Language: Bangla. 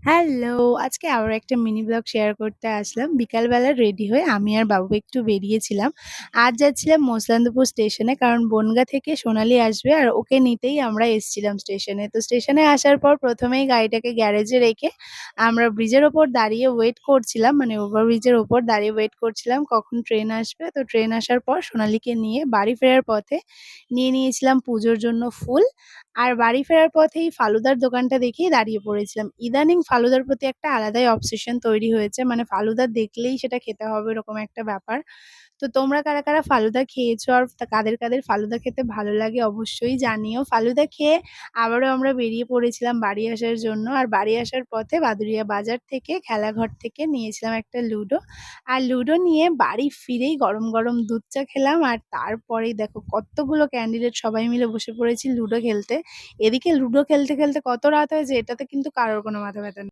হ্যালো! আজকে আবার একটা মিনি ব্লগ শেয়ার করতে আসলাম। বিকালবেলা রেডি হয়ে আমি আর বাবু একটু বেরিয়েছিলাম। আজ যাচ্ছিলাম মসলান্দপুর স্টেশনে কারণ বনগাঁ থেকে সোনালি আসবে আর ওকে নিতেই আমরা এসছিলাম স্টেশনে। তো স্টেশনে আসার পর ১ম এই গাড়িটাকে গ্যারেজে রেখে আমরা ব্রিজের ওপর দাঁড়িয়ে ওয়েট করছিলাম। মানে ওভারব্রিজের ওপর দাঁড়িয়ে ওয়েট করছিলাম কখন ট্রেন আসবে। তো ট্রেন আসার পর সোনালিকে নিয়ে বাড়ি ফেরার পথে নিয়ে নিয়েছিলাম পুজোর জন্য ফুল। আর বাড়ি ফেরার পথেই ফালুদার দোকানটা দেখেই দাঁড়িয়ে পড়েছিলাম। ইদানিং ফালুদার প্রতি একটা আলাদাই অবসেশন তৈরি হয়েছে। মানে ফালুদা দেখলেই সেটা খেতে হবে এরকম একটা ব্যাপার। তো তোমরা কারা, কারা ফালুদা খেয়েছো আর কাদের, কাদের ফালুদা খেতে ভালো লাগে অবশ্যই জানিও। ফালুদা খেয়ে আবারও আমরা বেরিয়ে পড়েছিলাম বাড়ি আসার জন্য। আর বাড়ি আসার পথে বাদুড়িয়া বাজার থেকে খেলাঘর থেকে নিয়েছিলাম একটা লুডো। আর লুডো নিয়ে বাড়ি ফিরেই গরম, গরম দুধ চা খেলাম। আর তারপরেই দেখো কত্তগুলো ক্যান্ডিডেট সবাই মিলে বসে পড়েছি লুডো খেলতে। এদিকে লুডো খেলতে, খেলতে কত রাত হয়েছে এটাতে কিন্তু কারোর কোনো মাথা ব্যাথা নেই।